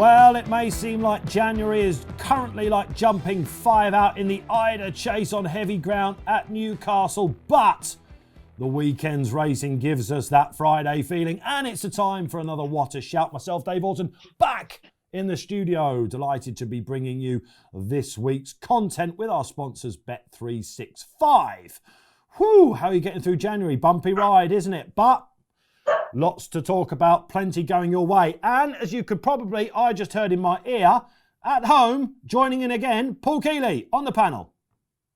Well, it may seem like January is currently like jumping 5 out in the Ida Chase on heavy ground at Newcastle, but the weekend's racing gives us that Friday feeling, and it's a time for another What a Shout. Myself, Dave Orton, back in the studio. Delighted to be bringing you this week's content with our sponsors, Bet365. Whew, how are you getting through January? Bumpy ride, isn't it? But lots to talk about, plenty going your way. And as you could probably, I just heard in my ear, at home, joining in again, Paul Keeley on the panel.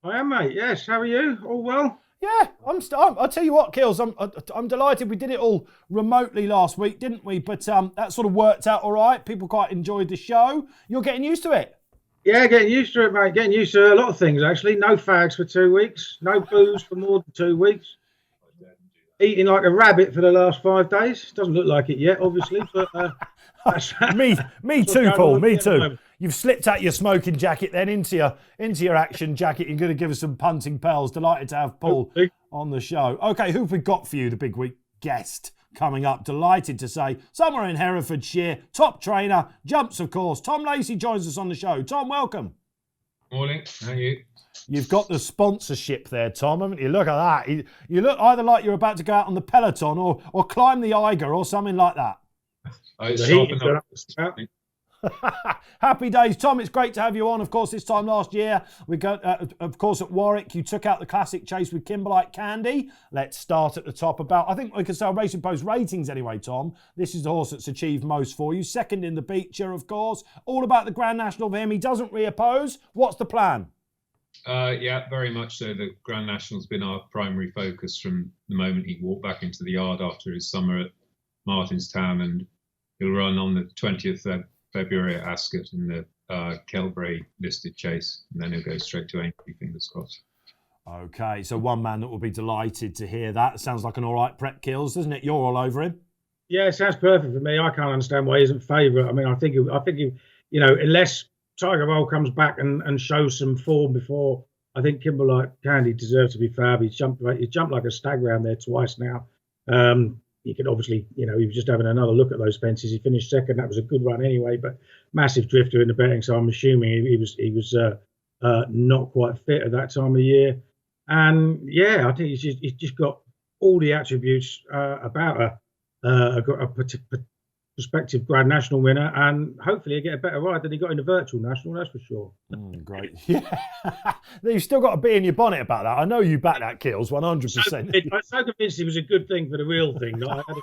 I am, mate. Yes, how are you? All well? Yeah, I'll tell you what, Kills, I'm delighted. We did it all remotely last week, didn't we? But that sort of worked out all right. People quite enjoyed the show. You're getting used to it. Yeah, getting used to it, mate. Getting used to a lot of things, actually. No fags for 2 weeks. No booze for more than 2 weeks. Eating like a rabbit for the last 5 days. Doesn't look like it yet, obviously, but me too, Paul. Me too. You've slipped out your smoking jacket then into your action jacket. You're going to give us some punting pearls. Delighted to have Paul on the show. Okay, who have we got for you? The big week guest coming up. Delighted to say somewhere in Herefordshire, top trainer, jumps of course. Tom Lacey joins us on the show. Tom, welcome. Morning. How are you? You've got the sponsorship there, Tom, haven't you? Look at that. You look either like you're about to go out on the Peloton or climb the Eiger or something like that. Happy days, Tom. It's great to have you on. Of course, this time last year, we got, of course, at Warwick, you took out the classic chase with Kimberlite Candy. Let's start at the top I think we can say Racing Post ratings anyway, Tom. This is the horse that's achieved most for you. Second in the Beecher, of course. All about the Grand National for him. He doesn't reoppose. What's the plan? Yeah, very much so. The Grand National's been our primary focus from the moment he walked back into the yard after his summer at Martinstown, and he'll run on the 20th of February at Ascot in the Kelbray listed chase, and then he'll go straight to Aintree, fingers crossed. Okay, so one man that will be delighted to hear that. Sounds like an all right prep, Kills, doesn't it? You're all over him. Yeah, it sounds perfect for me. I can't understand why he isn't favourite. I mean, I think unless Tiger Roll comes back and shows some form before, I think Kimberlite Candy deserves to be fab. He's jumped like a stag round there twice now. He could obviously, he was just having another look at those fences. He finished second. That was a good run anyway, but massive drifter in the betting. So I'm assuming he was not quite fit at that time of year. And yeah, I think he's just got all the attributes about a prospective Grand National winner, and hopefully he'll get a better ride than he got in the virtual national, that's for sure. Great. Yeah. You've still got to be in your bonnet about that. I know you back that, Kills, 100%. I'm so convinced it was a good thing for the real thing that I had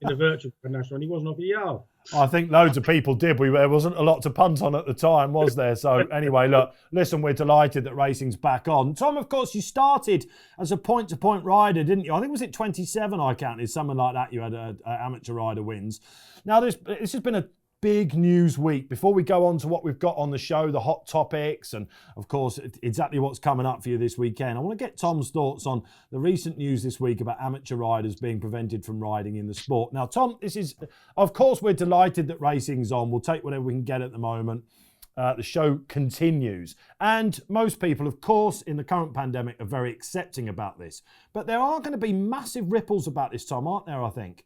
in the virtual national, and he wasn't off a yard. I think loads of people did. There wasn't a lot to punt on at the time, was there? So anyway, listen, we're delighted that racing's back on. Tom, of course, you started as a point-to-point rider, didn't you? I think was it 27 I counted, something like that. You had an amateur rider wins. Now, this has been a big news week. Before we go on to what we've got on the show, the hot topics, and of course, exactly what's coming up for you this weekend, I want to get Tom's thoughts on the recent news this week about amateur riders being prevented from riding in the sport. Now, Tom, of course, we're delighted that racing's on. We'll take whatever we can get at the moment. The show continues. And most people, of course, in the current pandemic are very accepting about this. But there are going to be massive ripples about this, Tom, aren't there, I think?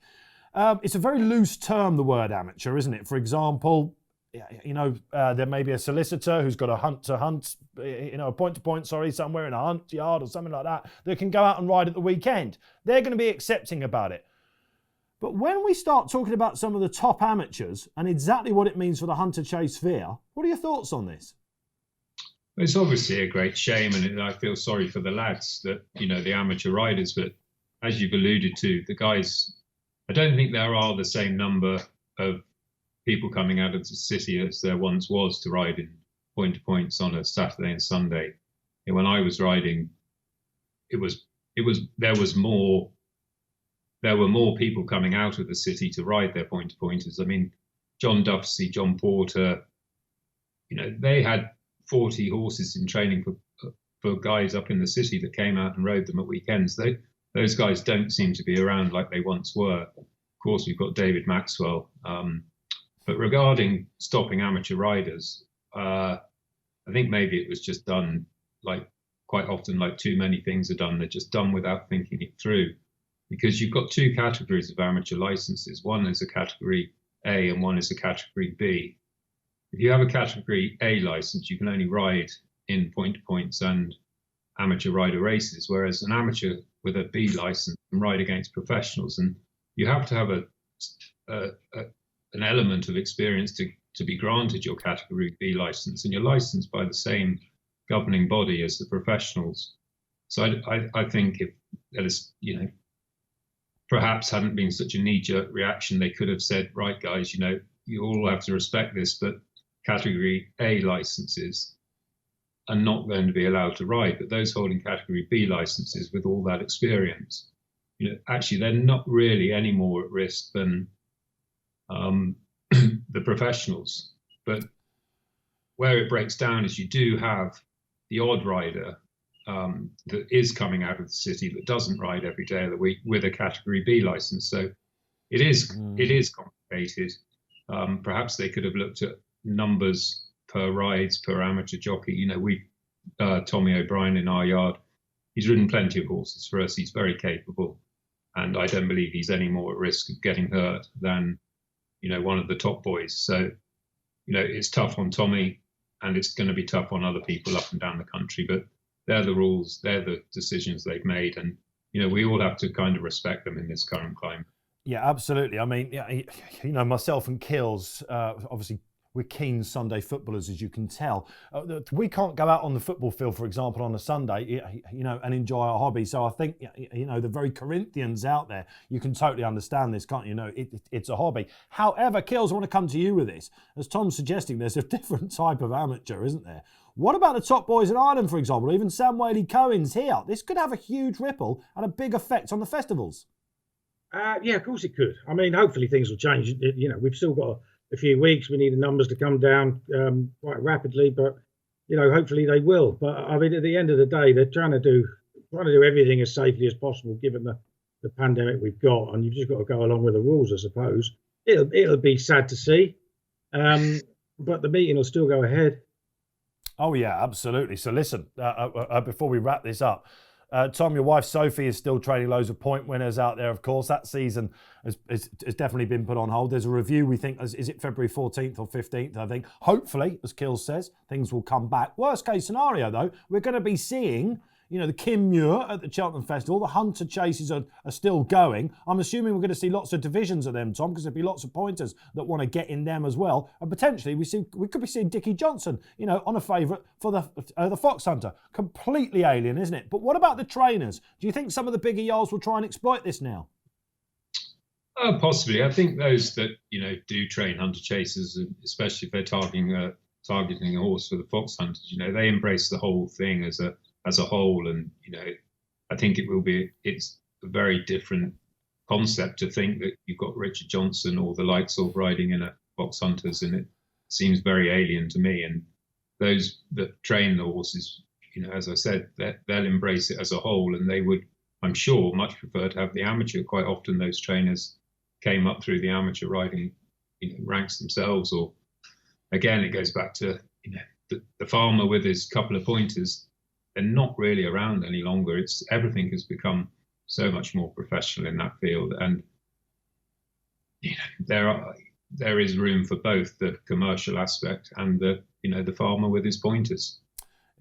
It's a very loose term, the word amateur, isn't it? For example, there may be a solicitor who's got a point-to-point, somewhere in a hunt yard or something like that can go out and ride at the weekend. They're going to be accepting about it. But when we start talking about some of the top amateurs and exactly what it means for the Hunter Chase sphere, what are your thoughts on this? It's obviously a great shame, and I feel sorry for the lads that, the amateur riders, but as you've alluded to, the guys, I don't think there are the same number of people coming out of the city as there once was to ride in point-to-points on a Saturday and Sunday. And when I was riding, there were more people coming out of the city to ride their point-to-pointers. I mean, John Duffsey, John Porter, they had 40 horses in training for guys up in the city that came out and rode them at weekends. Those guys don't seem to be around like they once were. Of course, we've got David Maxwell. But regarding stopping amateur riders, I think maybe it was just done quite often, like too many things are done. They're just done without thinking it through. Because you've got two categories of amateur licenses. One is a category A and one is a Category B. If you have a Category A license, you can only ride in point-to-points and amateur rider races, whereas an amateur with a B license can ride against professionals. And you have to have an element of experience to be granted your Category B license, and you're licensed by the same governing body as the professionals. So I think if there is, perhaps hadn't been such a knee-jerk reaction, they could have said, right, guys, you all have to respect this, but Category A licenses are not going to be allowed to ride. But those holding Category B licenses with all that experience, actually they're not really any more at risk than the professionals. But where it breaks down is you do have the odd rider that is coming out of the city that doesn't ride every day of the week with a Category B license. So it is complicated. Perhaps they could have looked at numbers per rides per amateur jockey. Tommy O'Brien in our yard, he's ridden plenty of horses for us. He's very capable, and I don't believe he's any more at risk of getting hurt than one of the top boys. So it's tough on Tommy, and it's going to be tough on other people up and down the country, but they're the rules, they're the decisions they've made, and we all have to kind of respect them in this current climate. Yeah, absolutely. I mean, myself and Kills, obviously we're keen Sunday footballers, as you can tell. We can't go out on the football field, for example, on a Sunday, and enjoy our hobby. So I think, the very Corinthians out there, you can totally understand this, can't you? It's a hobby. However, Kills, I want to come to you with this. As Tom's suggesting, there's a different type of amateur, isn't there? What about the top boys in Ireland, for example, or even Sam Whaley-Cohen's here? This could have a huge ripple and a big effect on the festivals. Yeah, of course it could. I mean, hopefully things will change. We've still got a few weeks. We need the numbers to come down quite rapidly, but hopefully they will. But I mean, at the end of the day, they're trying to do everything as safely as possible, given the pandemic we've got, and you've just got to go along with the rules, I suppose. It'll be sad to see, but the meeting will still go ahead. Oh yeah, absolutely. So listen, before we wrap this up. Tom, your wife Sophie is still training loads of point winners out there, of course. That season has definitely been put on hold. There's a review, we think, is it February 14th or 15th, I think. Hopefully, as Kills says, things will come back. Worst case scenario, though, we're going to be seeing, the Kinmure at the Cheltenham Festival. The Hunter chases are still going. I'm assuming we're going to see lots of divisions of them, Tom, because there'll be lots of pointers that want to get in them as well. And potentially, we could be seeing Dickie Johnson, on a favourite for the Fox Hunter. Completely alien, isn't it? But what about the trainers? Do you think some of the bigger yards will try and exploit this now? Possibly. I think those that do train hunter chasers, especially if they're targeting a horse for the Fox Hunters, they embrace the whole thing as a whole, and I think it's a very different concept to think that you've got Richard Johnson or the likes of riding in a Fox Hunters, and it seems very alien to me. And those that train the horses, as I said, they'll embrace it as a whole, and they would, I'm sure, much prefer to have the amateur. Quite often those trainers came up through the amateur riding ranks themselves, or again, it goes back to the farmer with his couple of pointers. They're not really around any longer. Everything has become so much more professional in that field, and there is room for both the commercial aspect and the farmer with his pointers.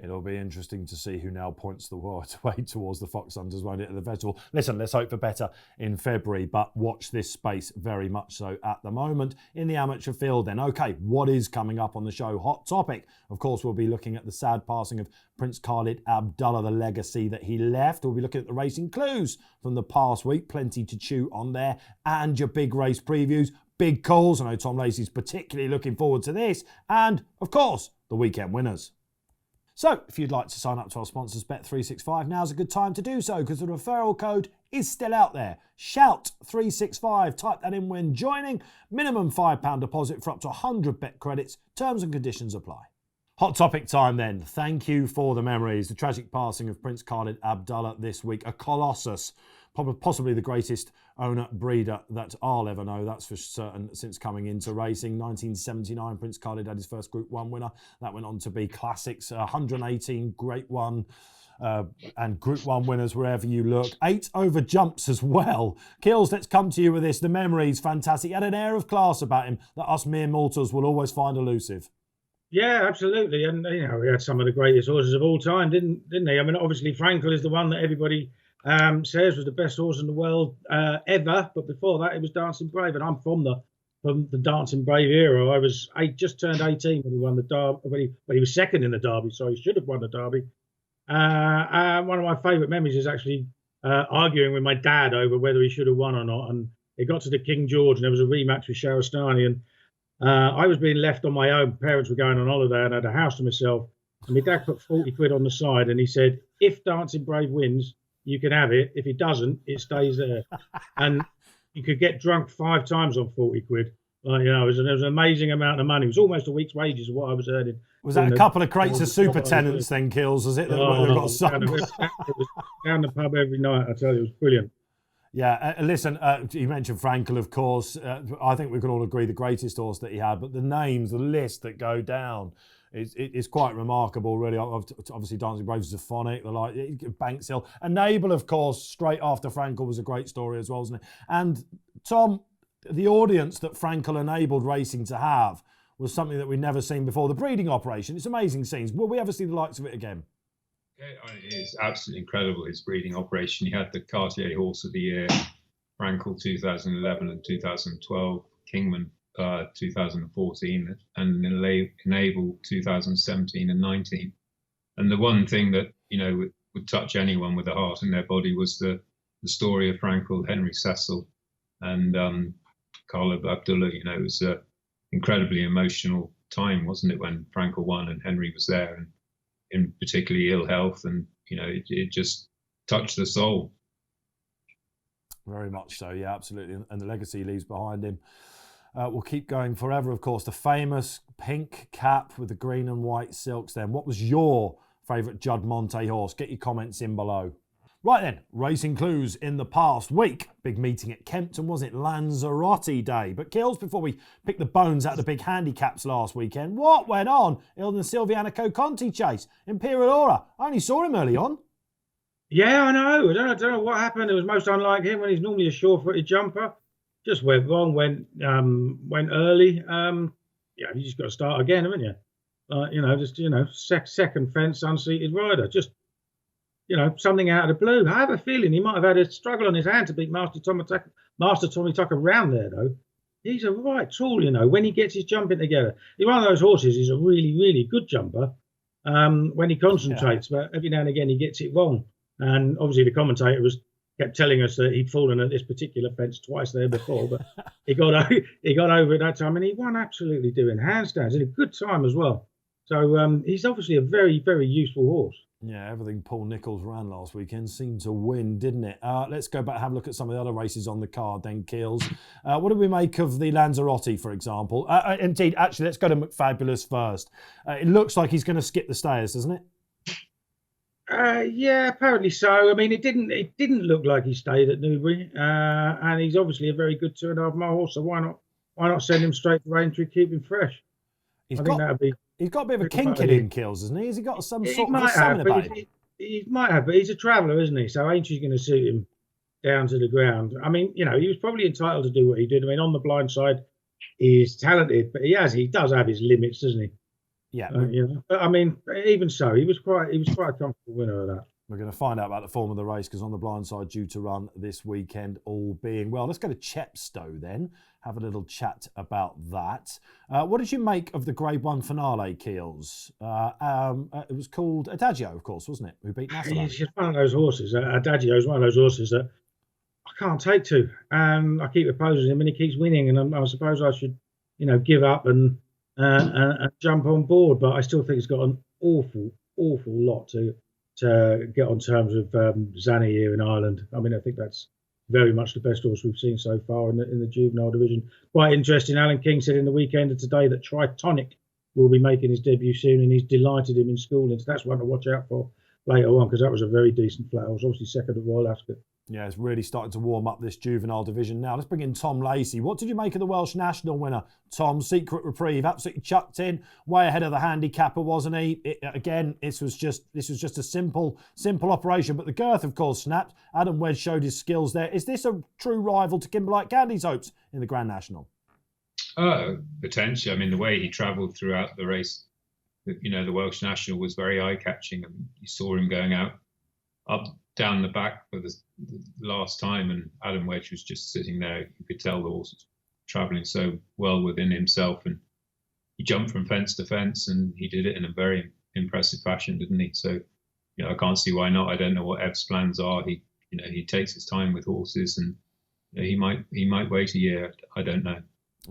It'll be interesting to see who now points the way towards the Fox Hunters, won't it, at the festival? Listen, let's hope for better in February, but watch this space very much so at the moment in the amateur field then. Okay, what is coming up on the show? Hot topic. Of course, we'll be looking at the sad passing of Prince Khalid Abdullah, the legacy that he left. We'll be looking at the racing clues from the past week. Plenty to chew on there. And your big race previews. Big calls. I know Tom Lacey's particularly looking forward to this. And, of course, the weekend winners. So, if you'd like to sign up to our sponsors, Bet365, now's a good time to do so because the referral code is still out there. Shout365. Type that in when joining. Minimum £5 deposit for up to 100 bet credits. Terms and conditions apply. Hot topic time then. Thank you for the memories. The tragic passing of Prince Khalid Abdullah this week. A colossus. Possibly the greatest owner-breeder that I'll ever know, that's for certain, since coming into racing. 1979, Prince Khalid had his first Group 1 winner. That went on to be classics. 118, Great One, and Group 1 winners wherever you look. 8 over jumps as well. Kills, let's come to you with this. The memories, fantastic. He had an air of class about him that us mere mortals will always find elusive. Yeah, absolutely. And, he had some of the greatest horses of all time, didn't he? I mean, obviously, Frankel is the one that everybody says was the best horse in the world ever. But before that, it was Dancing Brave. And I'm from the Dancing Brave era. I just turned 18 when he won the Derby. When he was second in the Derby. So he should have won the Derby. One of my favourite memories is actually arguing with my dad over whether he should have won or not. And it got to the King George, and there was a rematch with Shahrastani, and I was being left on my own. Parents were going on holiday, and I had a house to myself. And my dad put 40 quid on the side, and he said, "If Dancing Brave wins, you can have it. If he doesn't, it stays there." And you could get drunk 5 times on 40 quid. Like, it was an amazing amount of money. It was almost a week's wages of what I was earning. Was that a couple of crates of super tenants then, Kills? Was it? That got sold? It was down the pub every night. I tell you, it was brilliant. Yeah, listen, you mentioned Frankel, of course. I think we can all agree the greatest horse that he had, but the names, the list that go down is quite remarkable, really. Obviously, Dancing Brave is Zaphonic, Banks Hill. Enable, of course, straight after Frankel was a great story as well, wasn't it? And Tom, the audience that Frankel enabled racing to have was something that we'd never seen before. The breeding operation, it's amazing scenes. Will we ever see the likes of it again? It is absolutely incredible, his breeding operation. He had the Cartier Horse of the Year, Frankel 2011 and 2012, Kingman 2014, and Enable 2017 and 19. And the one thing that, would touch anyone with a heart in their body was the story of Frankel, Henry Cecil, and Khalid Abdullah. It was an incredibly emotional time, wasn't it, when Frankel won and Henry was there, and in particularly ill health, and it just touched the soul. Very much so, yeah, absolutely. And the legacy he leaves behind him will keep going forever, of course. The famous pink cap with the green and white silks then. What was your favourite Judd Monte horse? Get your comments in below. Right then, racing clues in the past week. Big meeting at Kempton, was it? Lanzarote Day. But Kills, before we pick the bones out of the big handicaps last weekend, what went on in the Silvianico Conti chase? Imperial Aura, I only saw him early on. Yeah, I know. I don't know what happened. It was most unlike him when he's normally a sure-footed jumper. Just went wrong, went early. You just got to start again, haven't you? Second fence, unseated rider. Just, something out of the blue. I have a feeling he might have had a struggle on his hand to beat Master Tommy Tucker round there, though. He's a right tool, when he gets his jumping together. He's one of those horses. He's a really, really good jumper when he concentrates, but every now and again he gets it wrong. And obviously the commentator kept telling us that he'd fallen at this particular fence twice there before, but he got over it that time, and he won absolutely doing handstands in a good time as well. So he's obviously a very, very useful horse. Yeah, everything Paul Nicholls ran last weekend seemed to win, didn't it? Let's go back and have a look at some of the other races on the card then, Kills. What do we make of the Lanzarote, for example? Indeed, actually, let's go to McFabulous first. It looks like he's going to skip the stayers, doesn't it? Yeah, apparently so. I mean, it didn't look like he stayed at Newbury, and he's obviously a very good 2.5 mile horse. So why not send him straight to Aintree, keep him fresh? He's got a bit of a kink in him, Kills, hasn't he? Has he got some sort of something about him? He might have, but he's a traveller, isn't he? So Aintree's going to suit him down to the ground. I mean, he was probably entitled to do what he did. I mean, on the blind side, he's talented, but he does have his limits, doesn't he? Yeah. But I mean, even so, he was quite a comfortable winner of that. We're going to find out about the form of the race because on the blind side due to run this weekend, all being well. Let's go to Chepstow then, have a little chat about that. What did you make of the Grade 1 finale, Keels? It was called Adagio, of course, wasn't it? Who beat Nasser? He's one of those horses. Adagio is one of those horses that I can't take to. I keep opposing him and he keeps winning, and I suppose I should, give up and jump on board. But I still think he's got an awful lot to get on terms with Zanny here in Ireland. I mean, I think that's very much the best horse we've seen so far in the juvenile division. Quite interesting. Alan King said in the weekend of today that Tritonic will be making his debut soon, and he's delighted him in schooling. So that's one to watch out for later on, because that was a very decent flat horse. Obviously second at Royal Ascot. Yeah, it's really starting to warm up this juvenile division now. Let's bring in Tom Lacey. What did you make of the Welsh National winner? Tom, Secret Reprieve, absolutely chucked in, way ahead of the handicapper, wasn't he? This was just a simple operation, but the girth, of course, snapped. Adam Wedge showed his skills there. Is this a true rival to Kimberlite Candy's hopes in the Grand National? Potentially. I mean, the way he travelled throughout the race, the Welsh National was very eye-catching. I mean, you saw him going out up down the back for the last time, and Adam Wedge was just sitting there. You could tell the horse was travelling so well within himself, and he jumped from fence to fence, and he did it in a very impressive fashion, didn't he? So, I can't see why not. I don't know what Ev's plans are. He takes his time with horses, and he might wait a year. I don't know.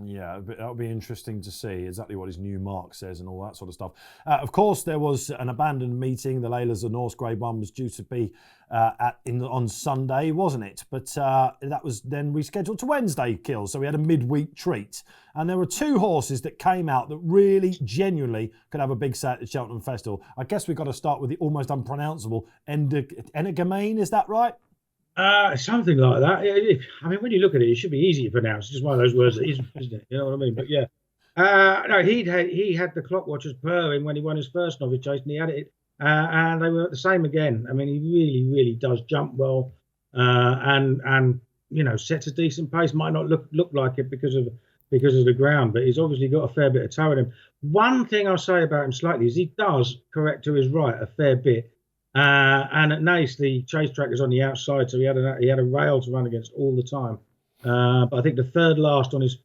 Yeah, that'll be interesting to see exactly what his new mark says and all that sort of stuff. Of course, there was an abandoned meeting. The Laylas of Norse Grade 1 was due to be on Sunday, wasn't it? But that was then rescheduled to Wednesday, Kills. So we had a midweek treat. And there were two horses that came out that really, genuinely could have a big say at the Cheltenham Festival. I guess we've got to start with the almost unpronounceable Energumene, is that right? Something like that. I mean, when you look at it, it should be easy to pronounce. It's just one of those words that isn't it? You know what I mean? But yeah, no, he had the clock watchers purring when he won his first novice chase, and he had it, and they were the same again. I mean, he really, really does jump well, and sets a decent pace. Might not look like it because of the ground, but he's obviously got a fair bit of toe in him. One thing I'll say about him slightly is he does correct to his right a fair bit. And at Naas, the chase track is on the outside, so he had a rail to run against all the time. But I think the third last on his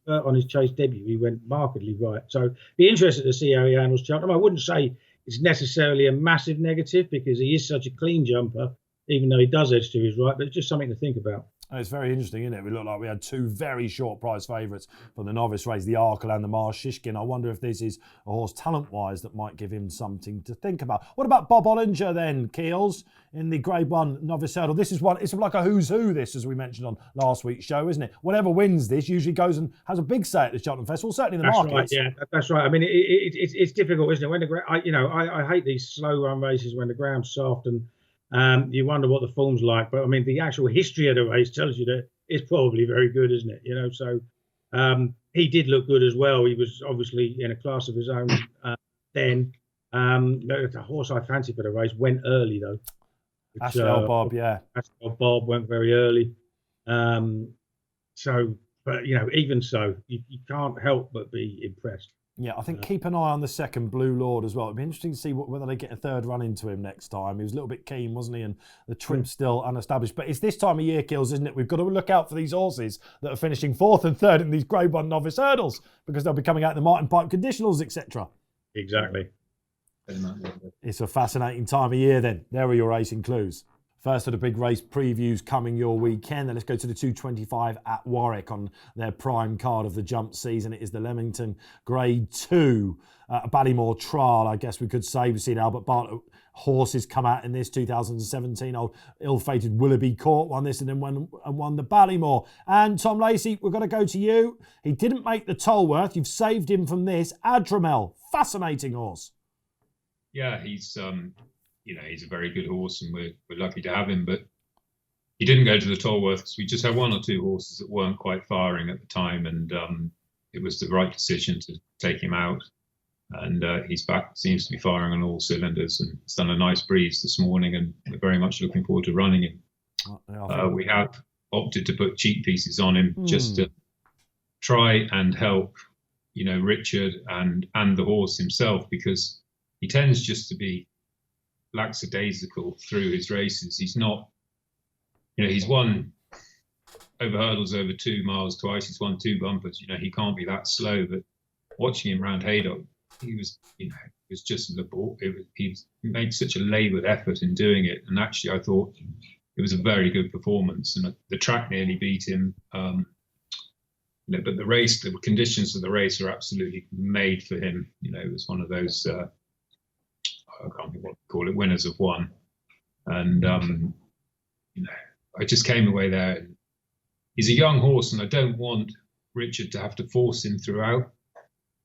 chase debut, he went markedly right. So be interested to see how he handles Cheltenham. I wouldn't say it's necessarily a massive negative because he is such a clean jumper, even though he does edge to his right. But it's just something to think about. It's very interesting, isn't it? We look like we had two very short price favourites for the novice race, the Arkle and the Mars Shishkin. I wonder if this is a horse talent-wise that might give him something to think about. What about Bob Ollinger then, Keels, in the Grade 1 novice hurdle? This is one, it's like a who's who, this, as we mentioned on last week's show, isn't it? Whatever wins this usually goes and has a big say at the Cheltenham Festival, certainly in the market. Right, yeah, that's right. I mean, it's difficult, isn't it? When I hate these slow run races when the ground's soft and you wonder what the form's like, but I mean, the actual history of the race tells you that it's probably very good, isn't it? So he did look good as well. He was obviously in a class of his own then. The horse I fancy for the race went early though. Asphodel Bob, yeah. Asphodel Bob went very early. But even so, you can't help but be impressed. Yeah, I think keep an eye on the second Blue Lord as well. It'd be interesting to see whether they get a third run into him next time. He was a little bit keen, wasn't he? And the trip's still unestablished. But it's this time of year, Kills, isn't it? We've got to look out for these horses that are finishing fourth and third in these Grade 1 novice hurdles because they'll be coming out in the Martin Pipe conditionals, etc. Exactly. It's a fascinating time of year then. There are your racing clues. First of the big race previews coming your weekend. Then let's go to the 225 at Warwick on their prime card of the jump season. It is the Leamington Grade 2 Ballymore Trial, I guess we could say. We've seen Albert Bartlett horses come out in this 2017. Old ill-fated Willoughby Court won this and then won the Ballymore. And Tom Lacey, we're going to go to you. He didn't make the Tolworth. You've saved him from this. Adramel, fascinating horse. Yeah, he's a very good horse, and we're lucky to have him. But he didn't go to the Tolworth because we just had one or two horses that weren't quite firing at the time, and it was the right decision to take him out. And he's back, seems to be firing on all cylinders, and he's done a nice breeze this morning, and we're very much looking forward to running him. We have opted to put cheek pieces on him just to try and help, Richard and the horse himself, because he tends just to be lackadaisical through his races. He's not, he's won over hurdles over 2 miles twice. He's won 2 bumpers. He can't be that slow. But watching him round Haydock, he was, it was just he made such a laboured effort in doing it. And actually, I thought it was a very good performance. And the track nearly beat him. But the conditions of the race are absolutely made for him. It was one of those. I can't think what to call it, winners of one. And, I just came away there. And he's a young horse, and I don't want Richard to have to force him throughout.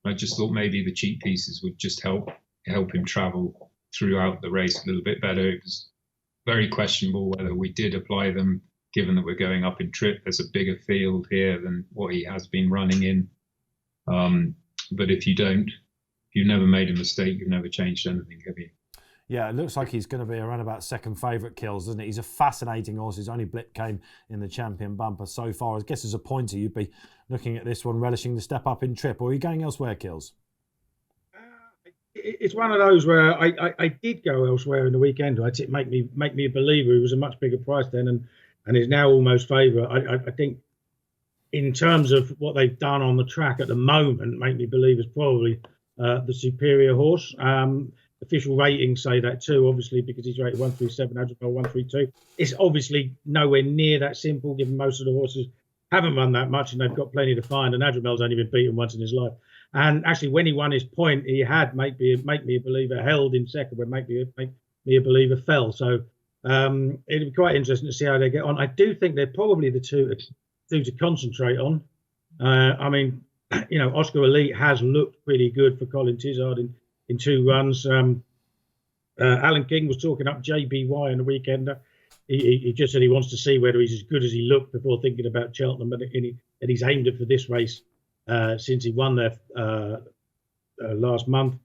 I just thought maybe the cheek pieces would just help him travel throughout the race a little bit better. It was very questionable whether we did apply them given that we're going up in trip, there's a bigger field here than what he has been running in. But if you've never made a mistake, you've never changed anything, have you? Yeah, it looks like he's going to be around about second favourite kills, doesn't it? He's a fascinating horse. His only blip came in the Champion Bumper so far. I guess as a pointer, you'd be looking at this one, relishing the step up in trip. Or are you going elsewhere, Kills? It's one of those where I did go elsewhere in the weekend. It make me a believer. He was a much bigger price then, and is now almost favourite. I think in terms of what they've done on the track at the moment, Make Me Believe is probably the superior horse. Official ratings say that too, obviously, because he's rated 137, Adramel 132. It's obviously nowhere near that simple, given most of the horses haven't run that much and they've got plenty to find. And Adramel's only been beaten once in his life. And actually, when he won his point, he had Make Me a Believer held in second when Make Me a Believer fell. So it'd be quite interesting to see how they get on. I do think they're probably the two to concentrate on. I mean, Oscar Elite has looked pretty good for Colin Tizard in 2 runs. Alan King was talking up JBY on the weekend. He just said he wants to see whether he's as good as he looked before thinking about Cheltenham, and he's aimed it for this race since he won there last month.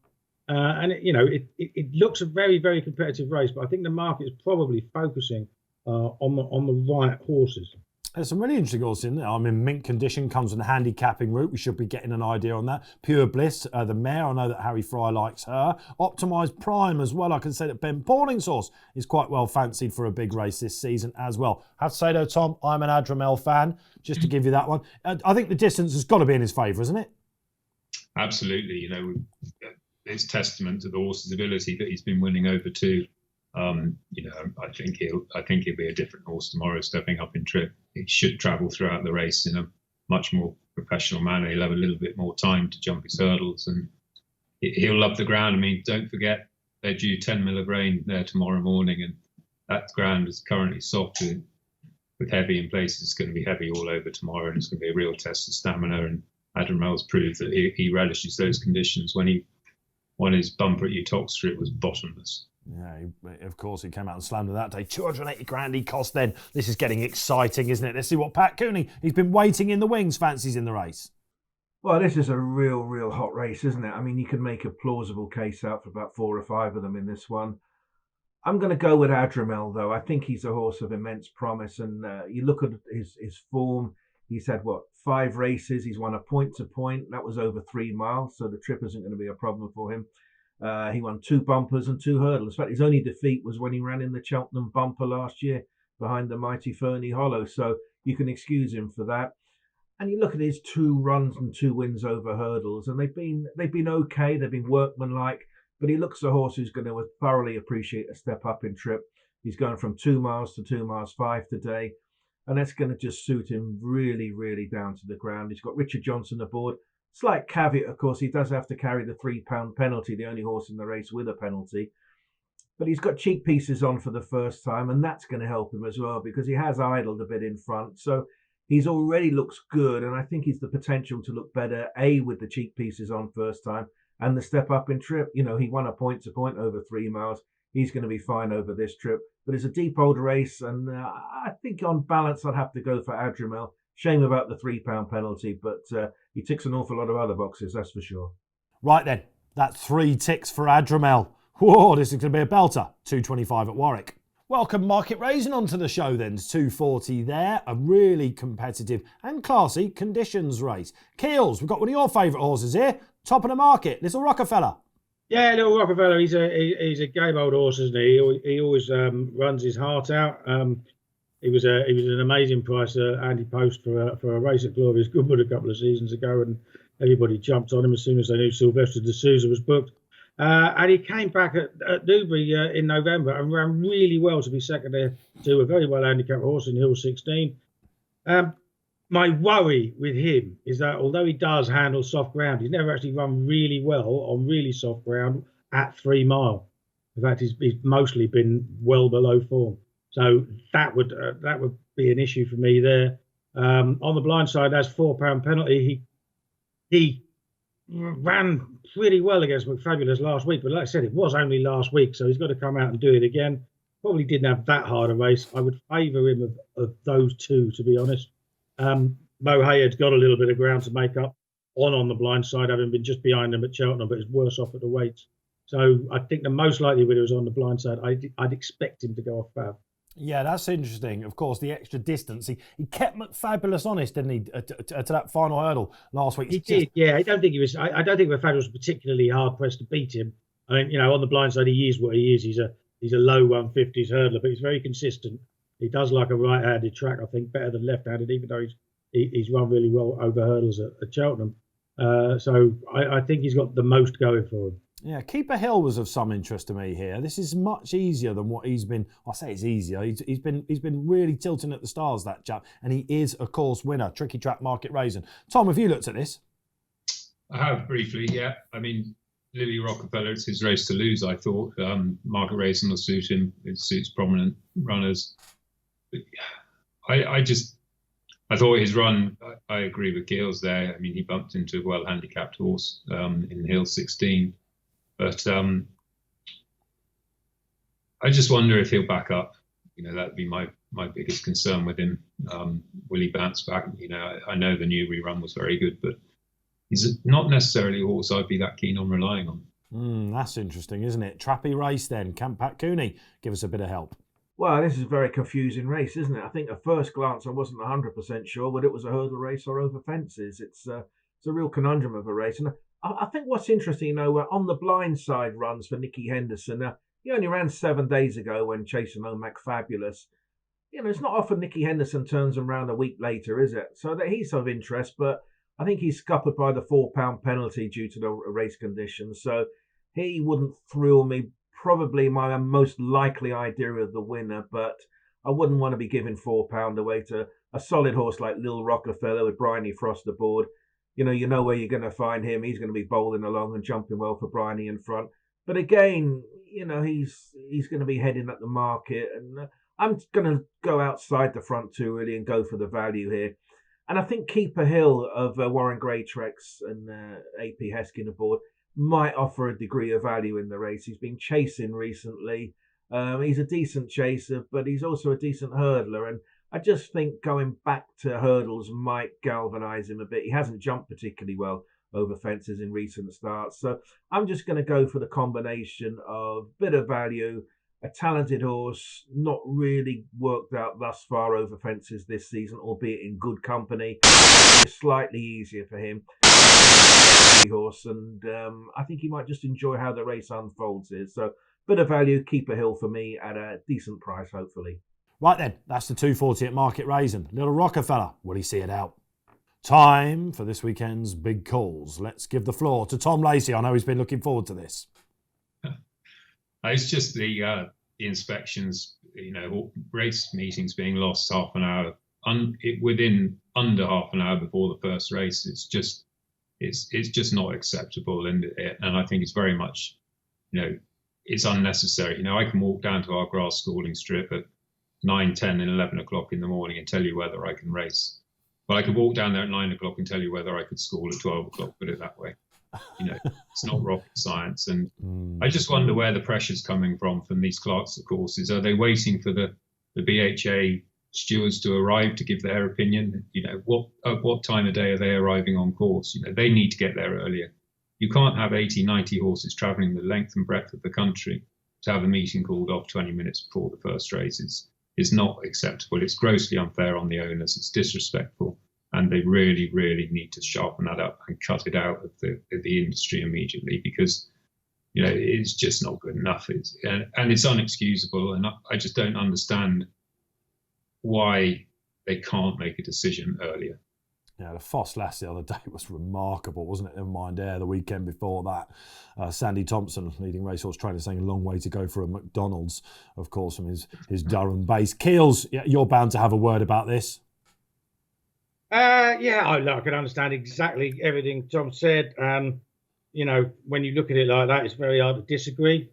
And it looks a very, very competitive race, but I think the market is probably focusing on the right horses. There's some really interesting horses in there. I mean, Mint Condition comes on the handicapping route. We should be getting an idea on that. Pure Bliss, the mare. I know that Harry Fry likes her. Optimised Prime as well. I can say that Ben Pauling's horse is quite well fancied for a big race this season as well. I have to say though, Tom, I'm an Adramel fan, just to give you that one. I think the distance has got to be in his favour, isn't it? Absolutely. It's testament to the horse's ability that he's been winning over 2. I think he'll be a different horse tomorrow, stepping up in trip. He should travel throughout the race in a much more professional manner. He'll have a little bit more time to jump his hurdles, and he'll love the ground. I mean, don't forget they're due 10 mil of rain there tomorrow morning, and that ground is currently soft with heavy in places. It's going to be heavy all over tomorrow, and it's going to be a real test of stamina. And Adramel's proved that he relishes those conditions. When he won his bumper at Uttoxeter, it was bottomless. Yeah, of course, he came out and slammed her that day. 280 grand he cost then. This is getting exciting, isn't it? Let's see what Pat Cooney, he's been waiting in the wings, fancies in the race. Well, this is a real hot race, isn't it? I mean, you can make a plausible case out for about 4 or 5 of them in this one. I'm going to go with Adramel, though. I think he's a horse of immense promise. And you look at his form. He's had, 5 races. He's won a point-to-point. That was over 3 miles, so the trip isn't going to be a problem for him. He won 2 bumpers and 2 hurdles. In fact, his only defeat was when he ran in the Cheltenham bumper last year behind the mighty Fernie Hollow. So you can excuse him for that. And you look at his 2 runs and 2 wins over hurdles, and they've been okay. They've been workmanlike. But he looks a horse who's going to thoroughly appreciate a step up in trip. He's going from 2 miles to 2 miles 5 today, and that's going to just suit him really down to the ground. He's got Richard Johnson aboard. Slight caveat, of course, he does have to carry the £3 penalty, the only horse in the race with a penalty. But he's got cheek pieces on for the first time, and that's going to help him as well because he has idled a bit in front. So he's already looks good, and I think he's the potential to look better, A, with the cheek pieces on first time, and the step up in trip. He won a point-to-point over 3 miles. He's going to be fine over this trip. But it's a deep old race, and I think on balance I'd have to go for Adramel. Shame about the £3 penalty, but he ticks an awful lot of other boxes, that's for sure. Right then, that's 3 ticks for Adramel. Whoa, this is going to be a belter. 225 at Warwick. Welcome Market Raising onto the show then. It's 240 there. A really competitive and classy conditions race. Keels, we've got one of your favourite horses here. Top of the market, Little Rockefeller. Yeah, Little Rockefeller. He's a game old horse, isn't he? He always runs his heart out. He was an amazing price, Andy Post for a race at Glorious Goodwood a couple of seasons ago, and everybody jumped on him as soon as they knew Sylvester de Souza was booked. And he came back at Newbury in November and ran really well to be second there to a very well handicapped horse in Hill 16. My worry with him is that although he does handle soft ground, he's never actually run really well on really soft ground at 3 mile. In fact, he's mostly been well below form. So that would be an issue for me there. On the blind side, that's £4 penalty. He ran pretty well against McFabulous last week, but like I said, it was only last week, so he's got to come out and do it again. probably didn't have that hard a race. I would favour him of those two, to be honest. Mohay had got a little bit of ground to make up on the blind side, having been just behind him at Cheltenham, but is worse off at the weights. So I think the most likely winner was on the blind side. I'd expect him to go off Fab. Yeah, that's interesting. Of course, the extra distance. He kept McFabulous honest, didn't he, to that final hurdle last week? He did, yeah. I don't think McFadden was particularly hard pressed to beat him. I mean, on the blind side, he is what he is. He's a low 150s hurdler, but he's very consistent. He does like a right-handed track, I think, better than left-handed, even though he's run really well over hurdles at Cheltenham. So I think he's got the most going for him. Yeah, Keeper Hill was of some interest to me here. This is much easier than what he's been. I say it's easier. He's been really tilting at the stars, that chap, and he is a course winner. Tricky Track Market Raisin. Tom, have you looked at this? I have briefly. Yeah, I mean, Lily Rockefeller, it's his race to lose. I thought Market Raisin will suit him. It suits prominent runners. But I thought his run. I agree with Gilles there. I mean, he bumped into a well-handicapped horse in Hill 16. But I just wonder if he'll back up. That'd be my biggest concern with him. Will he bounce back? I know the Newbury run was very good, but he's not necessarily a horse I'd be that keen on relying on. That's interesting, isn't it? Trappy race then. Can Pat Cooney give us a bit of help? Well, this is a very confusing race, isn't it? I think at first glance I wasn't 100% sure whether it was a hurdle race or over fences. It's a real conundrum of a race. And I think what's interesting, on the blind side runs for Nicky Henderson. He only ran 7 days ago when chasing home McFabulous. It's not often Nicky Henderson turns him around a week later, is it? So that he's of interest, but I think he's scuppered by the £4 penalty due to the race conditions. So he wouldn't thrill me. Probably my most likely idea of the winner, but I wouldn't want to be giving £4 away to a solid horse like Lil Rockefeller with Bryony Frost aboard. You know where you're going to find him. He's going to be bowling along and jumping well for Bryony in front. But again, he's going to be heading at the market, and I'm going to go outside the front two really and go for the value here. And I think Keeper Hill of Warren Greatrex and AP Heskin aboard might offer a degree of value in the race. He's been chasing recently. He's a decent chaser, but he's also a decent hurdler, and I just think going back to hurdles might galvanise him a bit. He hasn't jumped particularly well over fences in recent starts. So I'm just going to go for the combination of bit of value, a talented horse, not really worked out thus far over fences this season, albeit in good company. It's slightly easier for him. Horse, and I think he might just enjoy how the race unfolds here. So bit of value, Keeper Hill for me at a decent price, hopefully. Right then, that's the 240 at Market Raisin. Little Rockefeller, will he see it out? Time for this weekend's big calls. Let's give the floor to Tom Lacey. I know he's been looking forward to this. It's just the inspections, race meetings being lost half an hour within under half an hour before the first race. It's just not acceptable, and I think it's very much, it's unnecessary. I can walk down to our grass schooling strip at 9, 10 and 11 o'clock in the morning and tell you whether I can race. But I could walk down there at 9 o'clock and tell you whether I could school at 12 o'clock, put it that way. It's not rocket science. And I just wonder where the pressure's coming from these clerks of courses. Are they waiting for the BHA stewards to arrive to give their opinion? At what time of day are they arriving on course? They need to get there earlier. You can't have 80, 90 horses travelling the length and breadth of the country to have a meeting called off 20 minutes before the first race. It's not acceptable. It's grossly unfair on the owners. It's disrespectful, and they really, really need to sharpen that up and cut it out of the industry immediately, because it's just not good enough. And it's unexcusable, and I just don't understand why they can't make a decision earlier. Yeah, the Foss Lass the other day was remarkable, wasn't it? Never mind the weekend before that. Sandy Thompson, leading racehorse trainer, saying a long way to go for a McDonald's, of course, from his Durham base. Keels, you're bound to have a word about this. I can understand exactly everything Tom said. When you look at it like that, it's very hard to disagree.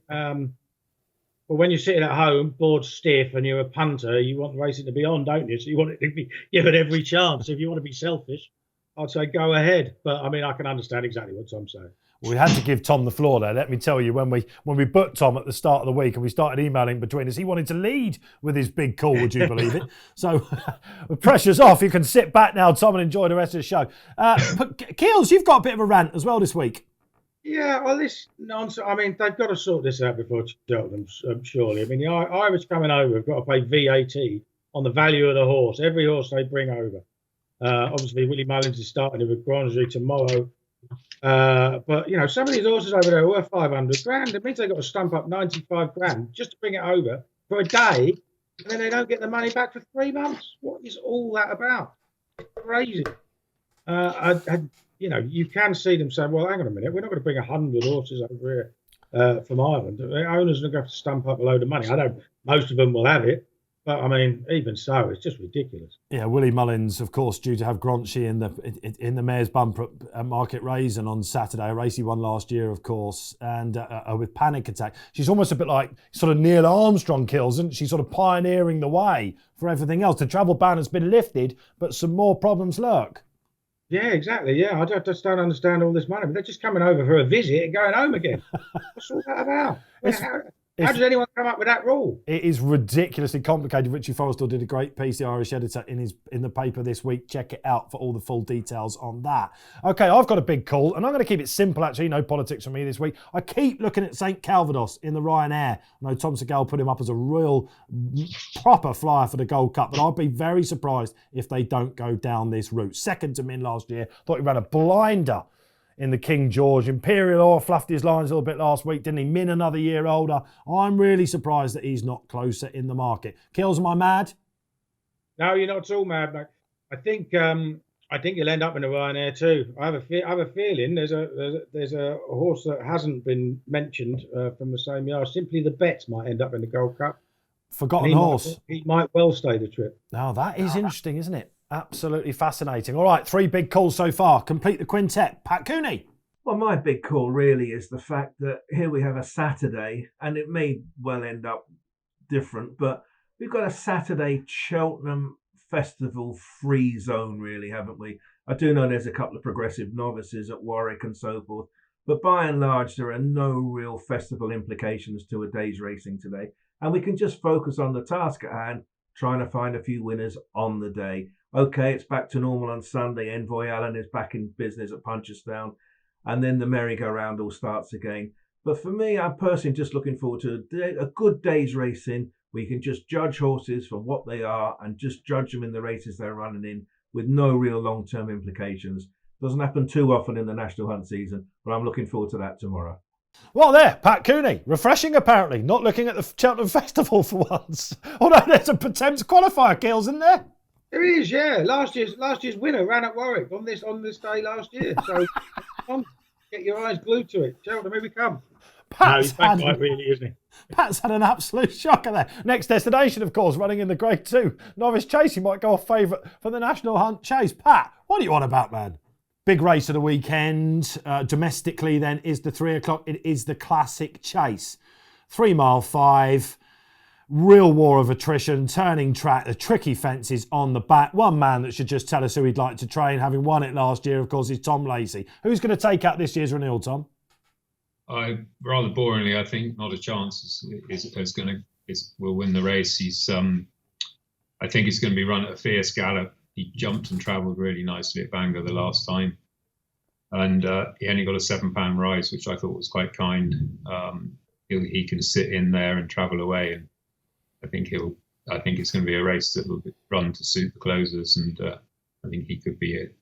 But when you're sitting at home, bored stiff, and you're a punter, you want the racing to be on, don't you? So you want it to be given every chance if you want to be selfish. I'd say go ahead. But I mean, I can understand exactly what Tom's saying. We had to give Tom the floor there. Let me tell you, when we booked Tom at the start of the week and we started emailing between us, he wanted to lead with his big call. Would you believe it? So the pressure's off. You can sit back now, Tom, and enjoy the rest of the show. But Keels, you've got a bit of a rant as well this week. Yeah, well, this nonsense. I mean, they've got to sort this out before Cheltenham, surely. I mean, the Irish coming over have got to pay VAT on the value of the horse, every horse they bring over. Obviously, Willie Mullins is starting with Grangerie tomorrow. But, you know, some of these horses over there are worth 500 grand. It means they've got to stump up 95 grand just to bring it over for a day, and then they don't get the money back for 3 months. What is all that about? It's crazy. You know, you can see them saying, well, hang on a minute, we're not going to bring 100 horses over here from Ireland. The owners are going to have to stump up a load of money. I don't, most of them will have it. But, I mean, even so, it's just ridiculous. Yeah, Willie Mullins, of course, due to have Granchi in the Mayor's Bumper at Market Raisin on Saturday, a race he won last year, of course, and with Panic Attack. She's almost a bit like sort of Neil Armstrong Kills, isn't she? Sort of pioneering the way for everything else. The travel ban has been lifted, but some more problems lurk. Yeah, exactly. Yeah, I just don't understand all this money. But they're just coming over for a visit and going home again. What's all that about? How does anyone come up with that rule? It is ridiculously complicated. Richie Forrestal did a great piece, the Irish editor, in the paper this week. Check it out for all the full details on that. Okay, I've got a big call, and I'm going to keep it simple, actually. No politics from me this week. I keep looking at St Calvados in the Ryanair. I know Tom Segal put him up as a real proper flyer for the Gold Cup, but I'd be very surprised if they don't go down this route. Second to Min last year. Thought he ran a blinder in the King George. Imperial Oil fluffed his lines a little bit last week, didn't he? Min another year older. I'm really surprised that he's not closer in the market. Kills, am I mad? No, you're not at all mad, mate. I think you'll end up in the Ryanair too. I have a feeling there's a horse that hasn't been mentioned from the same yard. Simply the Bets might end up in the Gold Cup. Forgotten horse. He might well stay the trip. Now that is interesting, isn't it? Absolutely fascinating. All right, 3 big calls so far. Complete the quintet. Pat Cooney. Well, my big call really is the fact that here we have a Saturday, and it may well end up different, but we've got a Saturday Cheltenham Festival free zone, really, haven't we? I do know there's a couple of progressive novices at Warwick and so forth, but by and large, there are no real festival implications to a day's racing today. And we can just focus on the task at hand, trying to find a few winners on the day. Okay, it's back to normal on Sunday. Envoy Allen is back in business at Punchestown, and then the merry-go-round all starts again. But for me, I'm personally just looking forward to a good day's racing where you can just judge horses for what they are and just judge them in the races they're running in with no real long-term implications. Doesn't happen too often in the National Hunt season, but I'm looking forward to that tomorrow. Well, there, Pat Cooney. Refreshing, apparently. Not looking at the Cheltenham Festival for once. Although there's a potential qualifier, Kills, isn't there? There is, yeah. Last year's winner ran at Warwick on this day last year. So get your eyes glued to it. Cheltenham, here we come. Pat's no, he's back really, isn't he? Pat's had an absolute shocker there. Next destination, of course, running in the Grade 2. Novice Chase, he might go off favourite for the National Hunt Chase. Pat, what are you on about, man? Big race of the weekend. Domestically, then, is the 3 o'clock. It is the Classic Chase. 3 mile 5. Real war of attrition, turning track, the tricky fences on the back. One man that should just tell us who he'd like to train, having won it last year, of course, is Tom Lacey. Who's going to take out this year's renewal, Tom? Rather boringly, I think not a chance will win the race. I think he's going to be run at a fierce gallop. He jumped and travelled really nicely at Bangor the last time, and he only got a £7 rise, which I thought was quite kind. He can sit in there and travel away, and I think it's going to be a race that will be run to suit the closers, and I think he could be it.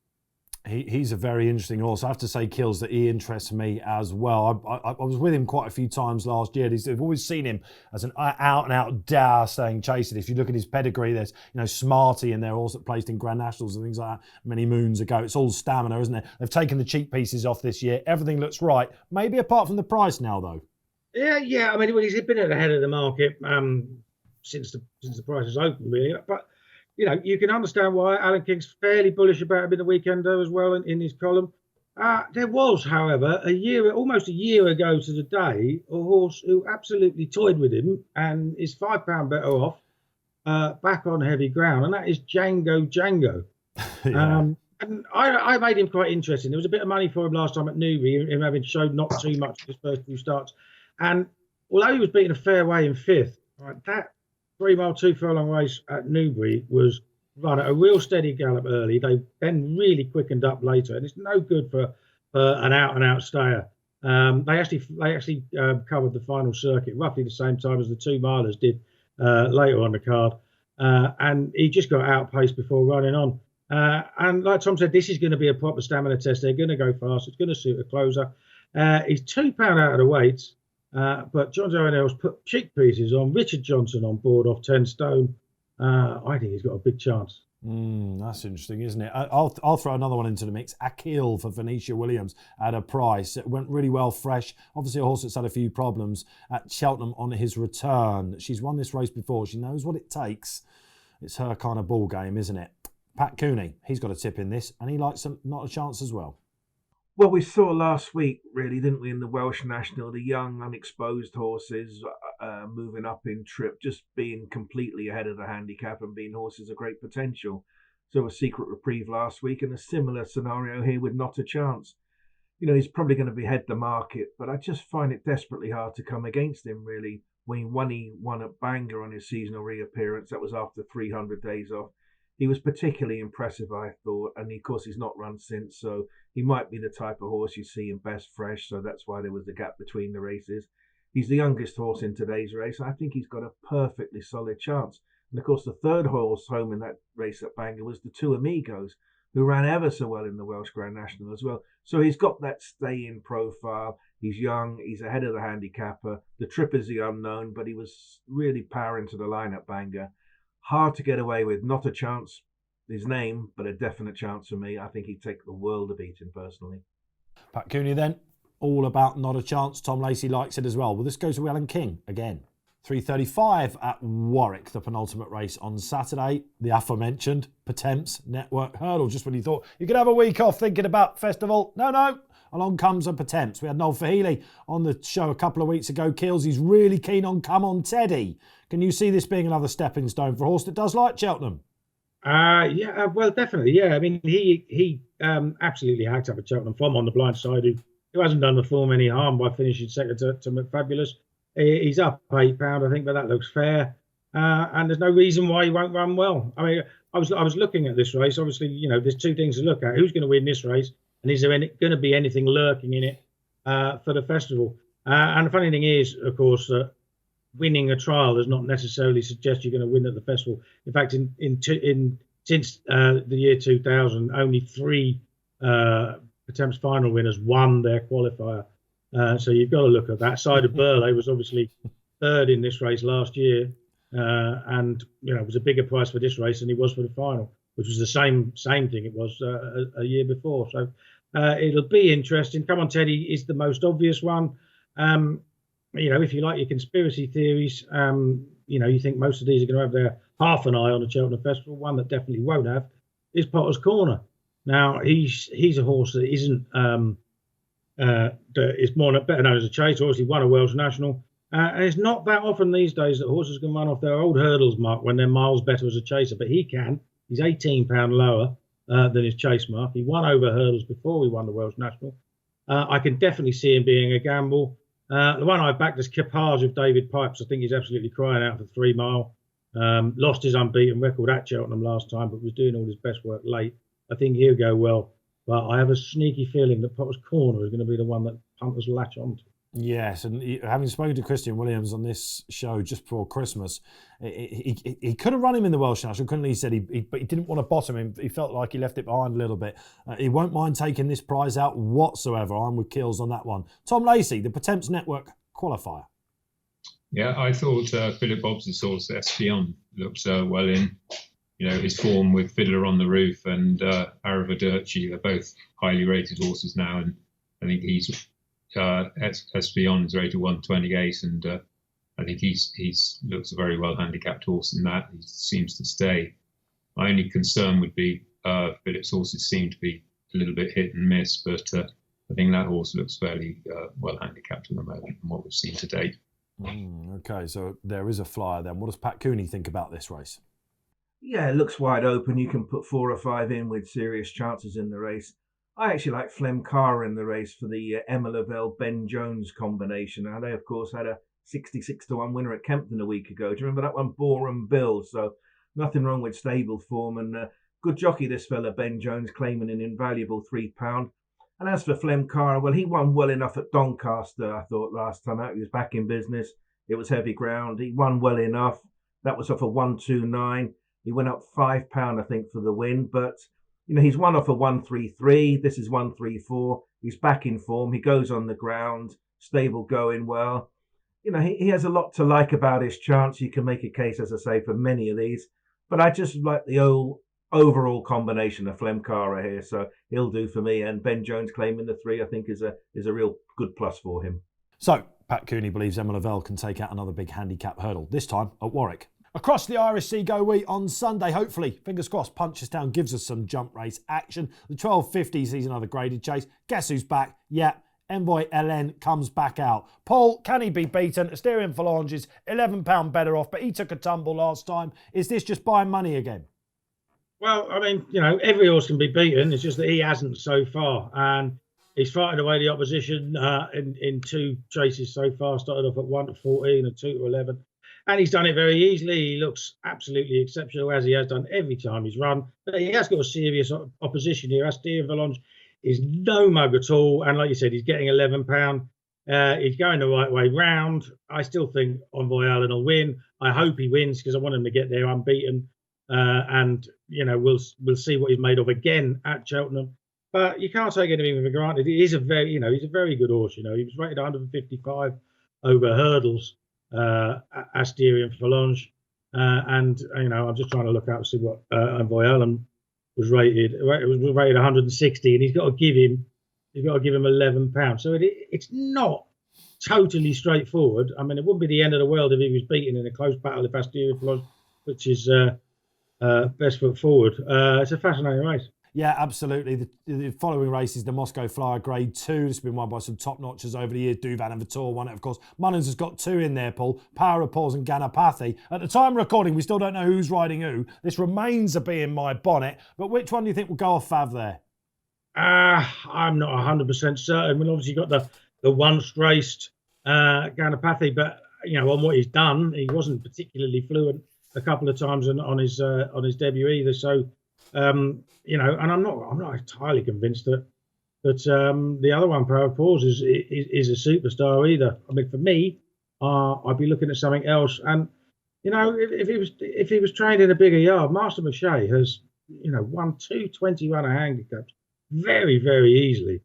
He's a very interesting horse. I have to say, Kills, that he interests me as well. I was with him quite a few times last year. I've always seen him as an out-and-out dour staying chaser. If you look at his pedigree, there's Smarty in there, also placed in Grand Nationals and things like that many moons ago. It's all stamina, isn't it? They've taken the cheap pieces off this year. Everything looks right. Maybe apart from the price now, though. Yeah. I mean, he's been at the head of the market since the price is open, really. But you can understand why Alan King's fairly bullish about him in the weekend as well in his column. There was, however, almost a year ago to the day, a horse who absolutely toyed with him and is £5 better off back on heavy ground, and that is Django. Yeah. And I made him quite interesting. There was a bit of money for him last time at Newbury, him having showed not too much in his first few starts. And although he was beating a fair way in fifth, right, that 3 mile, 2 furlong race at Newbury was run at a real steady gallop early. They then really quickened up later, and it's no good for an out and out stayer. They actually covered the final circuit roughly the same time as the 2 milers did later on the card, and he just got outpaced before running on. And like Tom said, this is going to be a proper stamina test. They're going to go fast. It's going to suit a closer. He's £2 out of the weights, but John O'Neill's put cheek pieces on Richard Johnson on board off 10 stone. I think he's got a big chance. That's interesting, isn't it? I'll throw another one into the mix. Akil for Venetia Williams at a price. It went really well fresh. Obviously a horse that's had a few problems at Cheltenham on his return. She's won this race before. She knows what it takes. It's her kind of ball game, isn't it? Pat Cooney, he's got a tip in this, and he likes Not a Chance as well. Well, we saw last week, really, didn't we, in the Welsh National, the young, unexposed horses moving up in trip, just being completely ahead of the handicap and being horses of great potential. So a Secret Reprieve last week, and a similar scenario here with Not a Chance. You know, he's probably going to behead the market, but I just find it desperately hard to come against him, really. When he won at Bangor on his seasonal reappearance, that was after 300 days off. He was particularly impressive, I thought, and of course he's not run since, so he might be the type of horse you see in Best Fresh, so that's why there was a gap between the races. He's the youngest horse in today's race. I think he's got a perfectly solid chance. And of course, the third horse home in that race at Bangor was the Two Amigos, who ran ever so well in the Welsh Grand National as well. So he's got that stay-in profile. He's young. He's ahead of the handicapper. The trip is the unknown, but he was really powering to the line at Bangor. Hard to get away with. Not a chance, his name, but a definite chance for me. I think he'd take the world of beating personally. Pat Cooney then, all about Not a Chance. Tom Lacey likes it as well. Well, this goes to Alan King again. 3:35 at Warwick, the penultimate race on Saturday. The aforementioned Pertemps Network Hurdle. Just when you thought you could have a week off thinking about festival. No. Along comes a Pertemps. We had Noel Fahey on the show a couple of weeks ago. Keels, he's really keen on Come On Teddy. Can you see this being another stepping stone for a horse that does like Cheltenham? Yeah, well, definitely. Yeah, I mean, he absolutely hacked up at Cheltenham from on the blind side, who hasn't done the form any harm by finishing second to McFabulous. He's up £8, I think, but that looks fair. And there's no reason why he won't run well. I mean, I was looking at this race. Obviously, you know, there's two things to look at: who's going to win this race, and is there going to be anything lurking in it for the festival? And the funny thing is, of course, that winning a trial does not necessarily suggest you're going to win at the festival. In fact, since the year 2000, only 3 Pertemps final winners won their qualifier. So you've got to look at that. Cider Burley was obviously third in this race last year, and you know, it was a bigger price for this race than he was for the final, which was the same thing it was a year before. So it'll be interesting. Come On Teddy is the most obvious one. You know, if you like your conspiracy theories, you know, you think most of these are going to have their half an eye on the Cheltenham Festival. One that definitely won't have is Potter's Corner. Now, he's a horse that isn't that is better known as a chase horse. He won a Welsh National. And it's not that often these days that horses can run off their old hurdles mark when they're miles better as a chaser, but he can. He's £18 lower than his chase mark. He won over hurdles before he won the Welsh National. I can definitely see him being a gamble. The one I backed is Capage of David Pipes. I think he's absolutely crying out for 3 mile. Lost his unbeaten record at Cheltenham last time, but was doing all his best work late. I think he'll go well. But I have a sneaky feeling that Potter's Corner is going to be the one that punters latch onto. Yes, and having spoken to Christian Williams on this show just before Christmas, he could have run him in the Welsh National, couldn't he? He said but he didn't want to bottom him. He felt like he left it behind a little bit. He won't mind taking this prize out whatsoever. I'm with Keels on that one. Tom Lacey, the Pertemps Network qualifier. Yeah, I thought Philip Bobbs' horse, Espion, looked well in. You know, his form with Fiddler on the Roof and Arrivederci are both highly rated horses now, and I think he's Espion is rated 128, and I think he's looks a very well handicapped horse in that. He seems to stay. My only concern would be Philip's horses seem to be a little bit hit and miss, but I think that horse looks fairly well handicapped at the moment from what we've seen to date. Okay, so there is a flyer then. What does Pat Cooney think about this race? Yeah, it looks wide open. You can put 4 or 5 in with serious chances in the race. I actually like Flemcara in the race for the Emma Lavelle Ben Jones combination. Now they of course had a 66-1 winner at Kempton a week ago. Do you remember that one, Boreham Bill? So nothing wrong with stable form, and good jockey this fella Ben Jones, claiming an invaluable £3. And as for Flemcara, well, he won well enough at Doncaster, I thought, last time out. He was back in business. It was heavy ground. He won well enough. That was off a 129. He went up £5, I think, for the win. But, he's won off a 133. This is 134. He's back in form. He goes on the ground. Stable going well. He has a lot to like about his chance. You can make a case, as I say, for many of these. But I just like the overall combination of Flemcara here. So he'll do for me. And Ben Jones claiming the 3, I think, is a real good plus for him. So Pat Cooney believes Emma Lavelle can take out another big handicap hurdle, this time at Warwick. Across the Irish Sea go we on Sunday, hopefully. Fingers crossed, Punchestown gives us some jump race action. The 1250 sees another graded chase. Guess who's back? Yeah, Envoy LN comes back out. Paul, can he be beaten? Asterion Phalange is £11 better off, but he took a tumble last time. Is this just buying money again? Well, I mean, every horse can be beaten. It's just that he hasn't so far. And he's fighting away the opposition in 2 chases so far. Started off at 1-14 and 2-11. And he's done it very easily. He looks absolutely exceptional, as he has done every time he's run. But he has got a serious opposition here. Asterion Phalange is no mug at all. And like you said, he's getting £11. He's going the right way round. I still think Envoy Allen will win. I hope he wins because I want him to get there unbeaten. And we'll see what he's made of again at Cheltenham. But you can't take anything for granted. He is a very, he's a very good horse. He was rated 155 over hurdles, Asterion Phalange. And I'm just trying to look out and see what Envoy Allen was rated. It was rated 160, and he's got to give him £11. So it's not totally straightforward. I mean, it wouldn't be the end of the world if he was beaten in a close battle if Asterion Phalange, which is best foot forward. It's a fascinating race. Yeah, absolutely. The following race is the Moscow Flyer Grade 2. It's been won by some top notchers over the years. Duvan and Vitor won it, of course. Mullins has got 2 in there, Paul. Power of Paws and Ganapathy. At the time of recording, we still don't know who's riding who. This remains a bee in my bonnet. But which one do you think will go off Fav there? I'm not 100% certain. We've obviously got the once raced Ganapathy, but on what he's done, he wasn't particularly fluent a couple of times on his debut either. So. And I'm not entirely convinced that the other one, Power of Paws, is a superstar either. I mean, for me, I'd be looking at something else. And if he was trained in a bigger yard, Master Mache has won 221 handicaps very, very easily.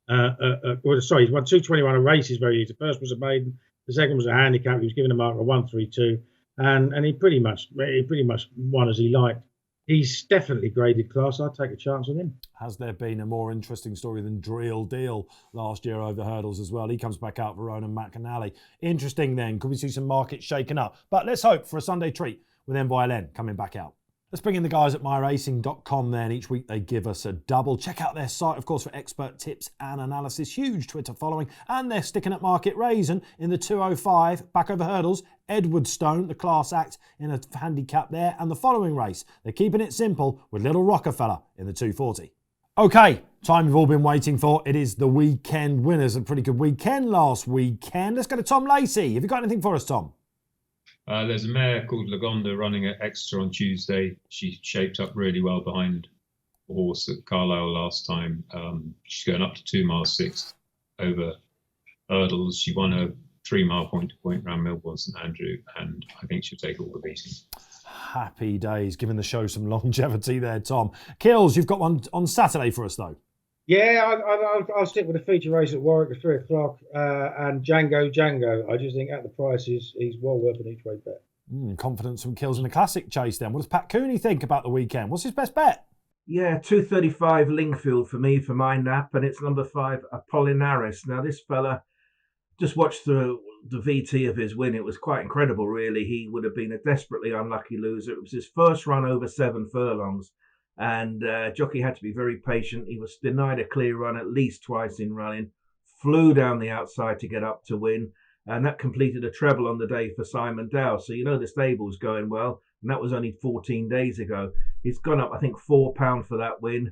He's won 221 races very easily. The first was a maiden, the second was a handicap. He was given a mark of 132, and he pretty much won as he liked. He's definitely graded class. I'd take a chance on him. Has there been a more interesting story than Drill Deal last year over hurdles as well? He comes back out for Ronan McAnally. Interesting then. Could we see some markets shaken up? But let's hope for a Sunday treat with Envoy LN coming back out. Let's bring in the guys at myracing.com then. Each week they give us a double. Check out their site, of course, for expert tips and analysis. Huge Twitter following. And they're sticking at Market Raisin in the 205. Back over hurdles, Edwardstone, the class act in a handicap there. And the following race, they're keeping it simple with Little Rockefeller in the 240. Okay, time you've all been waiting for. It is the weekend winners. A pretty good weekend last weekend. Let's go to Tom Lacey. Have you got anything for us, Tom? There's a mare called Lagonda running at Exeter on Tuesday. She shaped up really well behind a horse at Carlisle last time. She's going up to 2 miles 6 over hurdles. She won a 3 mile point to point round Millbourne St Andrew, and I think she'll take all the beating. Happy days, giving the show some longevity there, Tom. Kills, you've got one on Saturday for us though. Yeah, I'll stick with the feature race at Warwick at 3 o'clock and Django. I just think at the prices, he's well worth an each way bet. Confidence from Kills in the classic chase then. What does Pat Cooney think about the weekend? What's his best bet? Yeah, 235 Lingfield for me for my nap, and it's number 5 Apollinaris. Now this fella, just watched the VT of his win. It was quite incredible, really. He would have been a desperately unlucky loser. It was his first run over 7 furlongs. And jockey had to be very patient. He was denied a clear run at least twice in running, flew down the outside to get up to win, and that completed a treble on the day for Simon Dow. So the stable's going well. and that was only 14 days ago. He's gone up, I think, £4 for that win,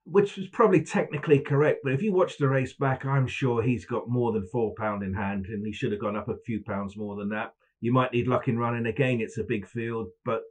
which is probably technically correct. But if you watch the race back, I'm sure he's got more than £4 in hand, and he should have gone up a few pounds more than that. You might need luck in running again. It's a big field, but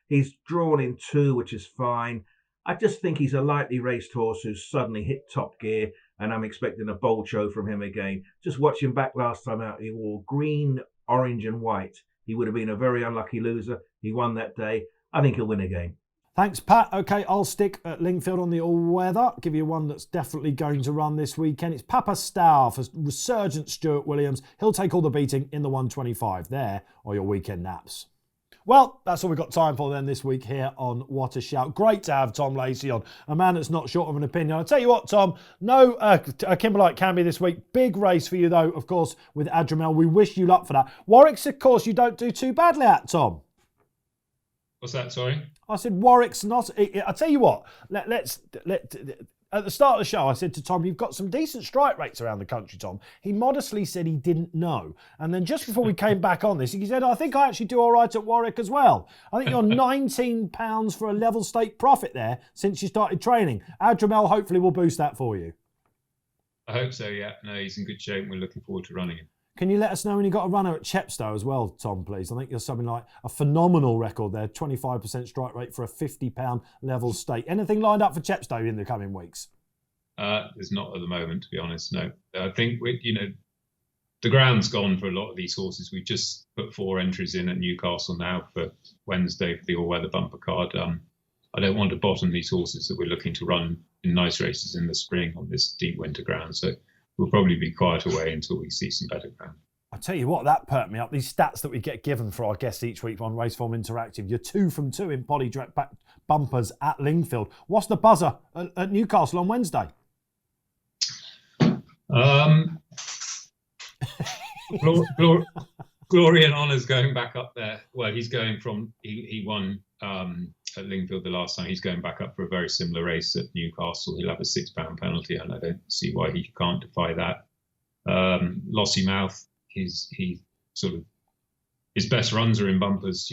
he's drawn in 2, which is fine. I just think he's a lightly raced horse who's suddenly hit top gear, and I'm expecting a bold show from him again. Just watching back last time out, he wore green, orange, and white. He would have been a very unlucky loser. He won that day. I think he'll win again. Thanks, Pat. OK, I'll stick at Lingfield on the all-weather. Give you one that's definitely going to run this weekend. It's Papa Stour for resurgent Stuart Williams. He'll take all the beating in the 125. There are your weekend naps. Well, that's all we've got time for then this week here on What a Shout. Great to have Tom Lacey on, a man that's not short of an opinion. I'll tell you what, Tom, no Kimberlite Canby this week. Big race for you, though, of course, with Adramel. We wish you luck for that. Warwick's, of course, you don't do too badly at, Tom. What's that, sorry? I said Warwick's not. I'll tell you what, let's at the start of the show, I said to Tom, you've got some decent strike rates around the country, Tom. He modestly said he didn't know. And then just before we came back on this, he said, I think I actually do all right at Warwick as well. I think you're £19 for a level stake profit there since you started training. Adramel hopefully will boost that for you. I hope so, yeah. No, he's in good shape and we're looking forward to running him. Can you let us know when you got a runner at Chepstow as well, Tom, please? I think you're something like a phenomenal record there, 25% strike rate for a £50 level stake. Anything lined up for Chepstow in the coming weeks? There's not at the moment, to be honest, no. I think, the ground's gone for a lot of these horses. We've just put 4 entries in at Newcastle now for Wednesday for the all-weather bumper card. I don't want to bottom these horses that we're looking to run in nice races in the spring on this deep winter ground. So we'll probably be quiet away until we see some better ground. I tell you what, that perked me up. These stats that we get given for our guests each week on Raceform Interactive. You're 2 from 2 in polytrack bumpers at Lingfield. What's the buzzer at Newcastle on Wednesday? Glory and Honour's going back up there. Well, he's going from, he won at Lingfield the last time. He's going back up for a very similar race at Newcastle. He'll have a £6 penalty, and I don't see why he can't defy that. Lossiemouth, he sort of, his best runs are in bumpers.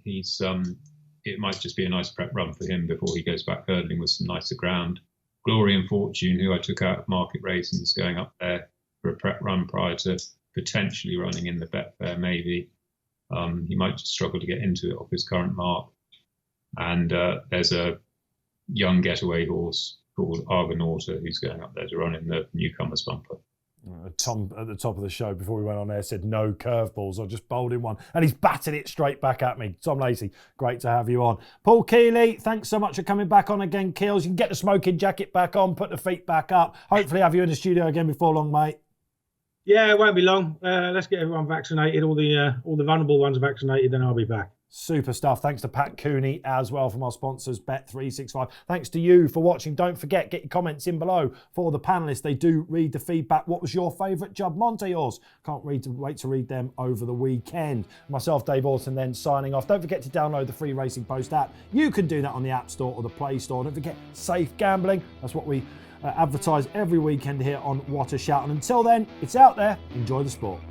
He's it might just be a nice prep run for him before he goes back hurdling with some nicer ground. Glory and Fortune, who I took out of Market Race and is going up there for a prep run prior to potentially running in the Betfair, maybe. He might just struggle to get into it off his current mark. And there's a young getaway horse called Argonauta who's going up there to run in the newcomers bumper. Tom, at the top of the show, before we went on air, said no curveballs. I just bowled in one, and he's batted it straight back at me. Tom Lacey, great to have you on. Paul Keeley, thanks so much for coming back on again. Keels, you can get the smoking jacket back on, put the feet back up. Hopefully have you in the studio again before long, mate. Yeah, it won't be long. Let's get everyone vaccinated, all the vulnerable ones vaccinated, then I'll be back. Super stuff. Thanks to Pat Cooney as well from our sponsors, Bet365. Thanks to you for watching. Don't forget, get your comments in below for the panellists. They do read the feedback. What was your favourite Judd Monte horse? Can't wait to read them over the weekend. Myself, Dave Orton, then signing off. Don't forget to download the free Racing Post app. You can do that on the App Store or the Play Store. Don't forget safe gambling. That's what we advertise every weekend here on What a Shout. And until then, it's out there. Enjoy the sport.